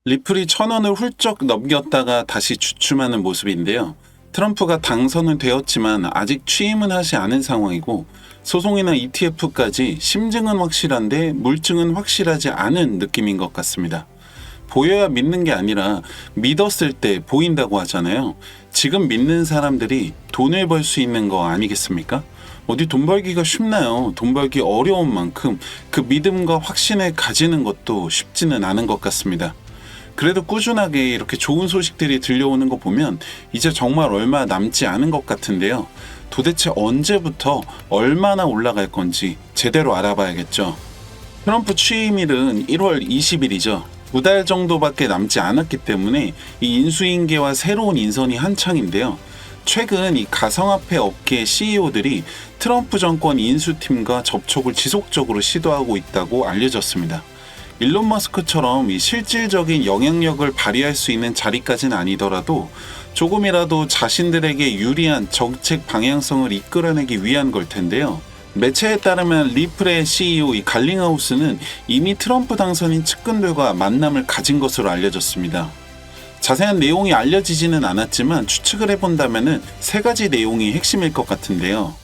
리플이 1,000원을 훌쩍 넘겼다가 다시 주춤하는 모습인데요. 트럼프가 당선은 되었지만 아직 취임은 하지 않은 상황이고 소송이나 ETF까지 심증은 확실한데 물증은 확실하지 않은 느낌인 것 같습니다. 보여야 믿는 게 아니라 믿었을 때 보인다고 하잖아요. 지금 믿는 사람들이 돈을 벌 수 있는 거 아니겠습니까? 어디 돈 벌기가 쉽나요? 돈 벌기 어려운 만큼 그 믿음과 확신을 가지는 것도 쉽지는 않은 것 같습니다. 그래도 꾸준하게 이렇게 좋은 소식들이 들려오는 거 보면 이제 정말 얼마 남지 않은 것 같은데요. 도대체 언제부터 얼마나 올라갈 건지 제대로 알아봐야겠죠. 트럼프 취임일은 1월 20일이죠. 2달 정도밖에 남지 않았기 때문에 이 인수인계와 새로운 인선이 한창인데요. 최근 이 가상화폐 업계 CEO들이 트럼프 정권 인수팀과 접촉을 지속적으로 시도하고 있다고 알려졌습니다. 일론 머스크처럼 이 실질적인 영향력을 발휘할 수 있는 자리까지는 아니더라도 조금이라도 자신들에게 유리한 정책 방향성을 이끌어내기 위한 걸 텐데요. 매체에 따르면 리플의 CEO 이 갈링하우스는 이미 트럼프 당선인 측근들과 만남을 가진 것으로 알려졌습니다. 자세한 내용이 알려지지는 않았지만 추측을 해본다면 세 가지 내용이 핵심일 것 같은데요.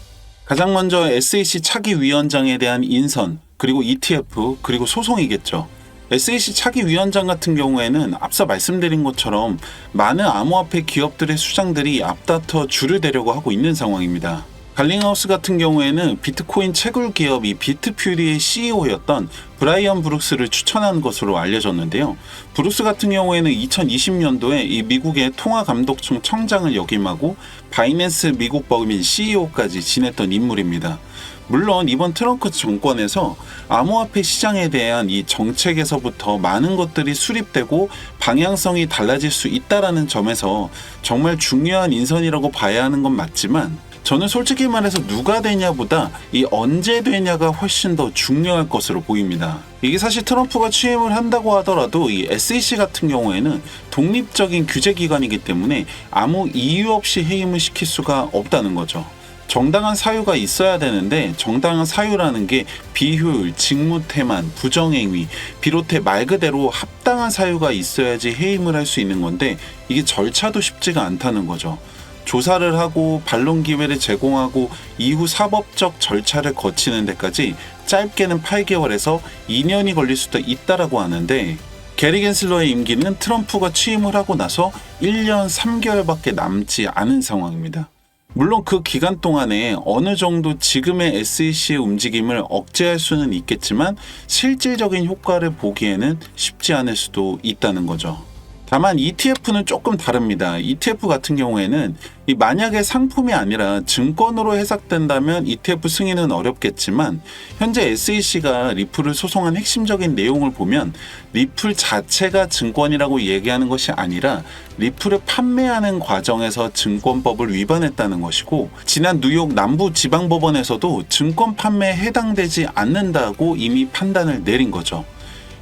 가장 먼저 SEC 차기 위원장에 대한 인선, 그리고 ETF, 그리고 소송이겠죠. SEC 차기 위원장 같은 경우에는 앞서 말씀드린 것처럼 많은 암호화폐 기업들의 수장들이 앞다퉈 줄을 대려고 하고 있는 상황입니다. 갈링하우스 같은 경우에는 비트코인 채굴 기업 이 비트퓨리의 CEO였던 브라이언 브룩스를 추천한 것으로 알려졌는데요. 브룩스 같은 경우에는 2020년도에 이 미국의 통화감독청 청장을 역임하고 바이낸스 미국 법인 CEO까지 지냈던 인물입니다. 물론 이번 트럼프 정권에서 암호화폐 시장에 대한 이 정책에서부터 많은 것들이 수립되고 방향성이 달라질 수 있다라는 점에서 정말 중요한 인선이라고 봐야 하는 건 맞지만 저는 솔직히 말해서 누가 되냐보다 이 언제 되냐가 훨씬 더 중요할 것으로 보입니다. 이게 사실 트럼프가 취임을 한다고 하더라도 이 SEC 같은 경우에는 독립적인 규제기관이기 때문에 아무 이유 없이 해임을 시킬 수가 없다는 거죠. 정당한 사유가 있어야 되는데 정당한 사유라는 게 비효율, 직무태만, 부정행위 비롯해 말 그대로 합당한 사유가 있어야지 해임을 할 수 있는 건데 이게 절차도 쉽지가 않다는 거죠. 조사를 하고 반론 기회를 제공하고 이후 사법적 절차를 거치는 데까지 짧게는 8개월에서 2년이 걸릴 수도 있다라고 하는데 게리 겐슬러의 임기는 트럼프가 취임을 하고 나서 1년 3개월밖에 남지 않은 상황입니다. 물론 그 기간 동안에 어느 정도 지금의 SEC의 움직임을 억제할 수는 있겠지만 실질적인 효과를 보기에는 쉽지 않을 수도 있다는 거죠. 다만 ETF는 조금 다릅니다. ETF 같은 경우에는 만약에 상품이 아니라 증권으로 해석된다면 ETF 승인은 어렵겠지만 현재 SEC가 리플을 소송한 핵심적인 내용을 보면 리플 자체가 증권이라고 얘기하는 것이 아니라 리플을 판매하는 과정에서 증권법을 위반했다는 것이고 지난 뉴욕 남부지방법원에서도 증권 판매에 해당되지 않는다고 이미 판단을 내린 거죠.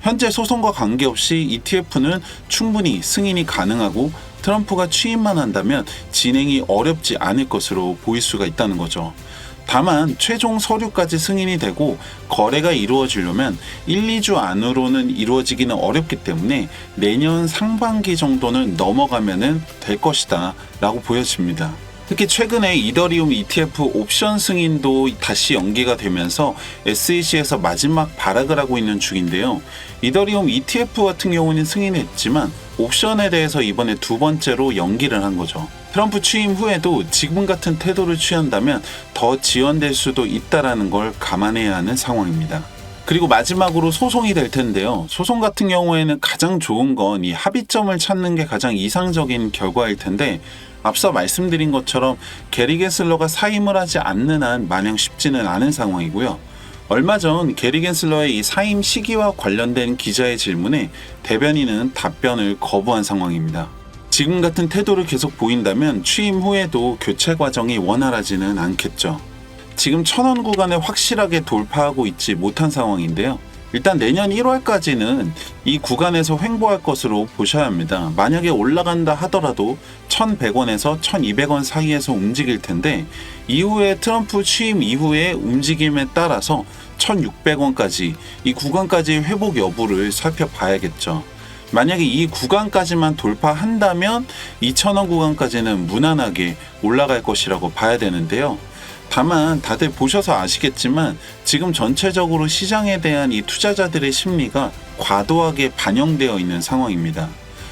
현재 소송과 관계없이 ETF는 충분히 승인이 가능하고 트럼프가 취임만 한다면 진행이 어렵지 않을 것으로 보일 수가 있다는 거죠. 다만 최종 서류까지 승인이 되고 거래가 이루어지려면 1, 2주 안으로는 이루어지기는 어렵기 때문에 내년 상반기 정도는 넘어가면 될 것이다 라고 보여집니다. 특히 최근에 이더리움 ETF 옵션 승인도 다시 연기가 되면서 SEC에서 마지막 발악을 하고 있는 중인데요. 이더리움 ETF 같은 경우는 승인했지만 옵션에 대해서 이번에 두 번째로 연기를 한 거죠. 트럼프 취임 후에도 지금 같은 태도를 취한다면 더 지연될 수도 있다는 걸 감안해야 하는 상황입니다. 그리고 마지막으로 소송이 될 텐데요. 소송 같은 경우에는 가장 좋은 건 이 합의점을 찾는 게 가장 이상적인 결과일 텐데 앞서 말씀드린 것처럼 게리 겐슬러가 사임을 하지 않는 한 마냥 쉽지는 않은 상황이고요. 얼마 전 게리 겐슬러의 이 사임 시기와 관련된 기자의 질문에 대변인은 답변을 거부한 상황입니다. 지금 같은 태도를 계속 보인다면 취임 후에도 교체 과정이 원활하지는 않겠죠. 지금 1,000원 구간을 확실하게 돌파하고 있지 못한 상황인데요. 일단 내년 1월까지는 이 구간에서 횡보할 것으로 보셔야 합니다. 만약에 올라간다 하더라도 1,100원에서 1,200원 사이에서 움직일 텐데 이후에 트럼프 취임 이후의 움직임에 따라서 1,600원까지 이 구간까지 회복 여부를 살펴봐야겠죠. 만약에 이 구간까지만 돌파한다면 2,000원 구간까지는 무난하게 올라갈 것이라고 봐야 되는데요. 다만 다들 보셔서 아시겠지만 지금 전체적으로 시장에 대한 이 투자자들의 심리가 과도하게 반영되어 있는 상황입니다.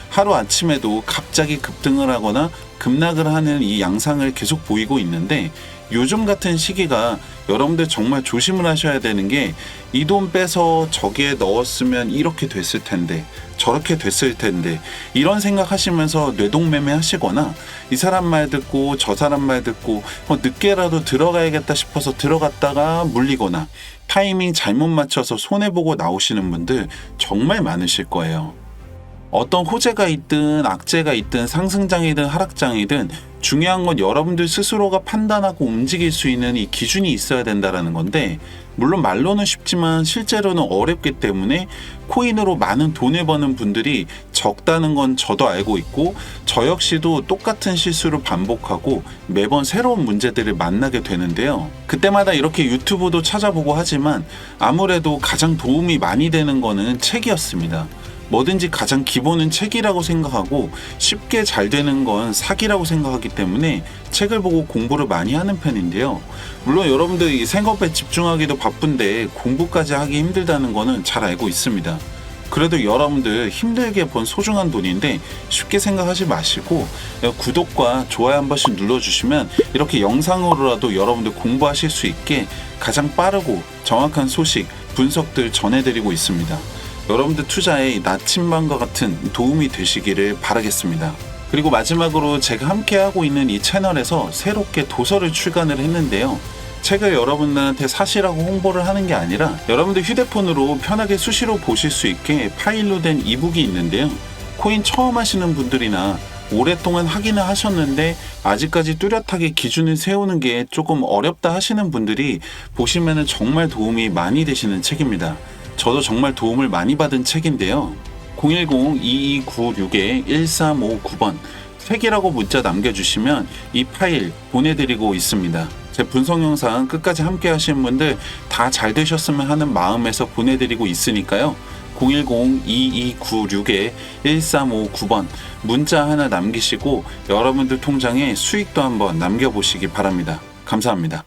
하루아침에도 갑자기 급등을 하거나 급락을 하는 이 양상을 계속 보이고 있는데, 요즘 같은 시기가 여러분들 정말 조심을 하셔야 되는 게, 이 돈 빼서 저기에 넣었으면 이렇게 됐을 텐데, 저렇게 됐을 텐데, 이런 생각하시면서 뇌동매매 하시거나, 이 사람 말 듣고 저 사람 말 듣고 늦게라도 들어가야겠다 싶어서 들어갔다가 물리거나 타이밍 잘못 맞춰서 손해보고 나오시는 분들 정말 많으실 거예요. 어떤 호재가 있든 악재가 있든 상승장이든 하락장이든 중요한 건 여러분들 스스로가 판단하고 움직일 수 있는 이 기준이 있어야 된다는 건데, 물론 말로는 쉽지만 실제로는 어렵기 때문에 코인으로 많은 돈을 버는 분들이 적다는 건 저도 알고 있고, 저 역시도 똑같은 실수를 반복하고 매번 새로운 문제들을 만나게 되는데요. 그때마다 이렇게 유튜브도 찾아보고 하지만 아무래도 가장 도움이 많이 되는 거는 책이었습니다. 뭐든지 가장 기본은 책이라고 생각하고 쉽게 잘 되는 건 사기라고 생각하기 때문에 책을 보고 공부를 많이 하는 편인데요. 물론 여러분들이 생업에 집중하기도 바쁜데 공부까지 하기 힘들다는 거는 잘 알고 있습니다. 그래도 여러분들 힘들게 번 소중한 돈인데 쉽게 생각하지 마시고 구독과 좋아요 한 번씩 눌러주시면 이렇게 영상으로라도 여러분들 공부하실 수 있게 가장 빠르고 정확한 소식, 분석들 전해드리고 있습니다. 여러분들 투자에 나침반과 같은 도움이 되시기를 바라겠습니다. 그리고 마지막으로 제가 함께하고 있는 이 채널에서 새롭게 도서를 출간을 했는데요. 책을 여러분들한테 사시라고 홍보를 하는 게 아니라 여러분들 휴대폰으로 편하게 수시로 보실 수 있게 파일로 된 이북이 있는데요. 코인 처음 하시는 분들이나 오랫동안 하기는 하셨는데 아직까지 뚜렷하게 기준을 세우는 게 조금 어렵다 하시는 분들이 보시면 정말 도움이 많이 되시는 책입니다. 저도 정말 도움을 많이 받은 책인데요. 010-2296-1359번 책이라고 문자 남겨주시면 이 파일 보내드리고 있습니다. 제 분석 영상 끝까지 함께 하시는 분들 다 잘 되셨으면 하는 마음에서 보내드리고 있으니까요. 010-2296-1359번 문자 하나 남기시고 여러분들 통장에 수익도 한번 남겨보시기 바랍니다. 감사합니다.